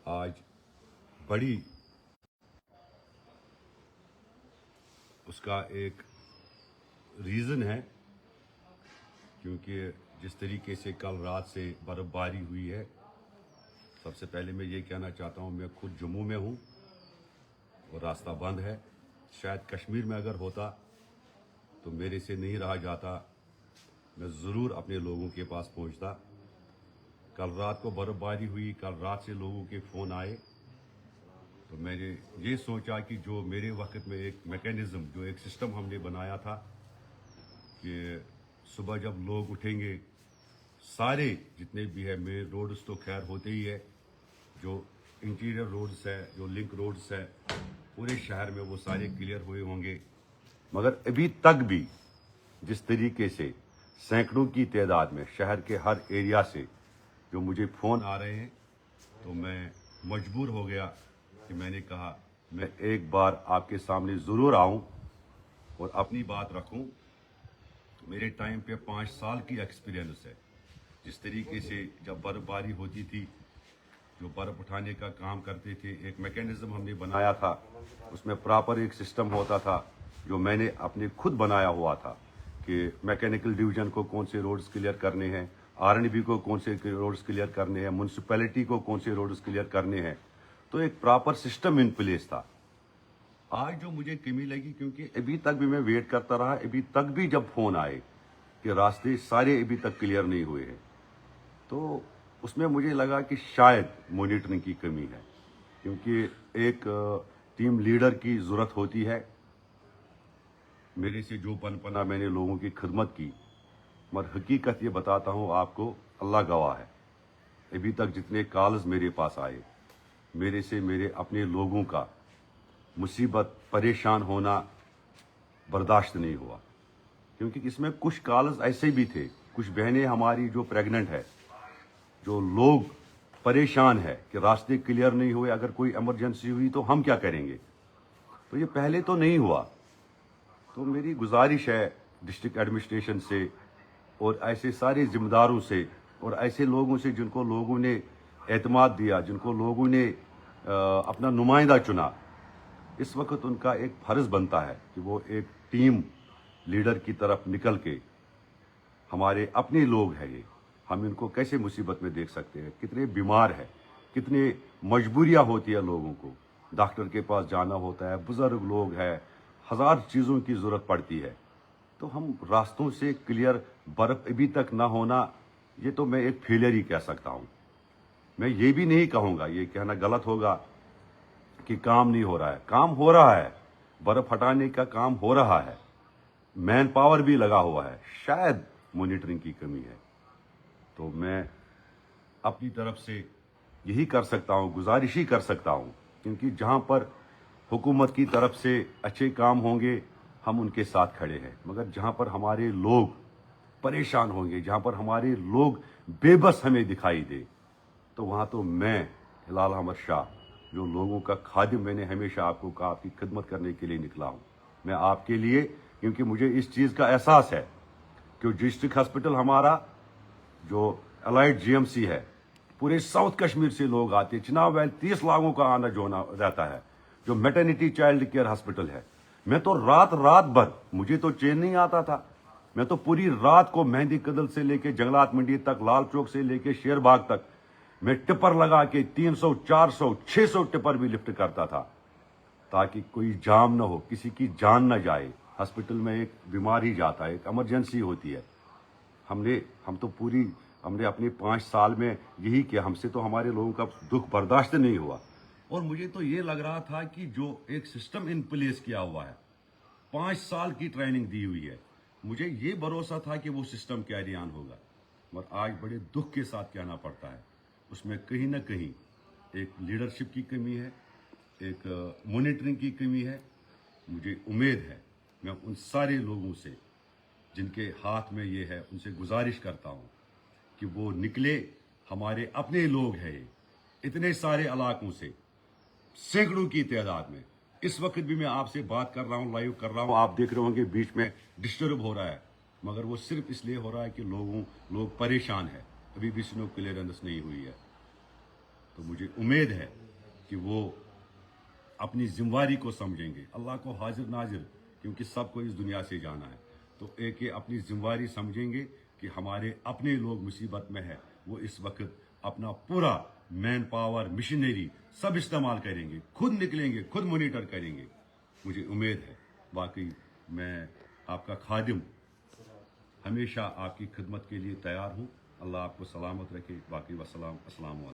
आज बड़ी उसका एक रीज़न है, क्योंकि जिस तरीके से कल रात से बर्फ़बारी हुई है। सबसे पहले मैं ये कहना चाहता हूँ, मैं खुद जम्मू में हूँ और रास्ता बंद है। शायद कश्मीर में अगर होता तो मेरे से नहीं रहा जाता, मैं ज़रूर अपने लोगों के पास पहुँचता। कल रात को बर्फ़बारी हुई, कल रात से लोगों के फ़ोन आए, तो मैंने ये सोचा कि जो मेरे वक्त में एक मैकेनिज़्म, जो एक सिस्टम हमने बनाया था कि सुबह जब लोग उठेंगे, सारे जितने भी है मेन रोड्स तो खैर होते ही है, जो इंटीरियर रोड्स है, जो लिंक रोड्स है, पूरे शहर में वो सारे क्लियर हुए होंगे। मगर अभी तक भी जिस तरीके से सैकड़ों की तादाद में शहर के हर एरिया से जो मुझे फ़ोन आ रहे हैं, तो मैं मजबूर हो गया कि मैंने कहा मैं एक बार आपके सामने ज़रूर आऊं और अपनी बात रखूं। मेरे टाइम पे 5 साल की एक्सपीरियंस है। जिस तरीके से जब बर्फ़बारी होती थी, जो बर्फ़ उठाने का काम करते थे, एक मैकेनिज़्म हमने बनाया था, उसमें प्रॉपर एक सिस्टम होता था जो मैंने अपने खुद बनाया हुआ था कि मैकेनिकल डिवीज़न को कौन से रोड्स क्लियर करने हैं, आरएनबी को कौन से रोड्स क्लियर करने हैं, म्यूनसिपैलिटी को कौन से रोड्स क्लियर करने हैं। तो एक प्रॉपर सिस्टम इन प्लेस था। आज जो मुझे कमी लगी, क्योंकि अभी तक भी मैं वेट करता रहा, अभी तक भी जब फ़ोन आए कि रास्ते सारे अभी तक क्लियर नहीं हुए हैं, तो उसमें मुझे लगा कि शायद मॉनिटरिंग की कमी है, क्योंकि एक टीम लीडर की ज़रूरत होती है। मेरे से जो पनपना मैंने लोगों की खिदमत की, मगर हकीकत ये बताता हूँ आपको, अल्लाह गवाह है, अभी तक जितने कॉल्स मेरे पास आए, मेरे से मेरे अपने लोगों का मुसीबत परेशान होना बर्दाश्त नहीं हुआ। क्योंकि इसमें कुछ कॉल्स ऐसे भी थे, कुछ बहनें हमारी जो प्रेग्नेंट है, जो लोग परेशान है कि रास्ते क्लियर नहीं हुए, अगर कोई इमरजेंसी हुई तो हम क्या करेंगे। तो ये पहले तो नहीं हुआ। तो मेरी गुजारिश है डिस्ट्रिक्ट एडमिनिस्ट्रेशन से और ऐसे सारे जिम्मेदारों से और ऐसे लोगों से जिनको लोगों ने एतमाद दिया, जिनको लोगों ने अपना नुमाइंदा चुना, इस वक्त उनका एक फ़र्ज़ बनता है कि वो एक टीम लीडर की तरफ निकल के, हमारे अपने लोग हैं ये, हम इनको कैसे मुसीबत में देख सकते हैं, कितने बीमार हैं, कितने मजबूरियां होती है लोगों को, डॉक्टर के पास जाना होता है, बुज़ुर्ग लोग हैं, हज़ार चीज़ों की ज़रूरत पड़ती है। तो हम रास्तों से क्लियर, बर्फ़ अभी तक ना होना, ये तो मैं एक फेलियर ही कह सकता हूँ। मैं ये भी नहीं कहूँगा, ये कहना गलत होगा कि काम नहीं हो रहा है। काम हो रहा है, बर्फ़ हटाने का काम हो रहा है, मैन पावर भी लगा हुआ है, शायद मॉनिटरिंग की कमी है। तो मैं अपनी तरफ से यही कर सकता हूँ, गुजारिश ही कर सकता हूँ, क्योंकि जहाँ पर हुकूमत की तरफ से अच्छे काम होंगे हम उनके साथ खड़े हैं, मगर जहाँ पर हमारे लोग परेशान होंगे, जहाँ पर हमारे लोग बेबस हमें दिखाई दे, तो वहाँ तो मैं हिलाल अहमद शाह, जो लोगों का खादिम, मैंने हमेशा आपको कहा, आपकी खिदमत करने के लिए निकला हूँ। मैं आपके लिए, क्योंकि मुझे इस चीज़ का एहसास है कि डिस्ट्रिक्ट हॉस्पिटल हमारा, जो अलाइड जीएमसी है, पूरे साउथ कश्मीर से लोग आते हैं। चिनाब वैली 30 लाखों का आना जोना रहता है। जो मैटरनिटी चाइल्ड केयर हॉस्पिटल है, मैं तो रात भर, मुझे तो चैन नहीं आता था, मैं तो पूरी रात को मेहंदी कदल से लेके जंगलात मंडी तक, लाल चौक से लेके शेर बाग तक, मैं टिपर लगा के 300, 400, 600 टिपर भी लिफ्ट करता था, ताकि कोई जाम ना हो, किसी की जान ना जाए। हॉस्पिटल में एक बीमार ही जाता है, एक इमरजेंसी होती है। हमने अपने 5 साल में यही किया, हमसे तो हमारे लोगों का दुख बर्दाश्त नहीं हुआ। और मुझे तो ये लग रहा था कि जो एक सिस्टम इन प्लेस किया हुआ है, 5 साल की ट्रेनिंग दी हुई है, मुझे ये भरोसा था कि वो सिस्टम कैरी ऑन होगा। मगर आज बड़े दुख के साथ कहना पड़ता है, उसमें कहीं ना कहीं एक लीडरशिप की कमी है, एक मॉनिटरिंग की कमी है। मुझे उम्मीद है, मैं उन सारे लोगों से जिनके हाथ में ये है, उनसे गुजारिश करता हूँ कि वो निकले। हमारे अपने लोग हैं ये, इतने सारे इलाकों से, सैकड़ों की तादाद में। इस वक्त भी मैं आपसे बात कर रहा हूँ, लाइव कर रहा हूँ, आप देख रहे होंगे बीच में डिस्टर्ब हो रहा है, मगर वो सिर्फ इसलिए हो रहा है कि लोग परेशान हैं, अभी भी स्नो क्लियरेंस नहीं हुई है। तो मुझे उम्मीद है कि वो अपनी जिम्मेवारी को समझेंगे। अल्लाह को हाजिर नाजिर, क्योंकि सबको इस दुनिया से जाना है, तो एक ये अपनी जिम्मेवारी समझेंगे कि हमारे अपने लोग मुसीबत में है, वो इस वक्त अपना पूरा मैन पावर, मशीनरी सब इस्तेमाल करेंगे, खुद निकलेंगे, खुद मॉनिटर करेंगे। मुझे उम्मीद है, बाकी मैं आपका खादिम हमेशा आपकी खिदमत के लिए तैयार हूँ। अल्लाह आपको सलामत रखे। बाकी वसलाम, अस्सलाम वालेकुम।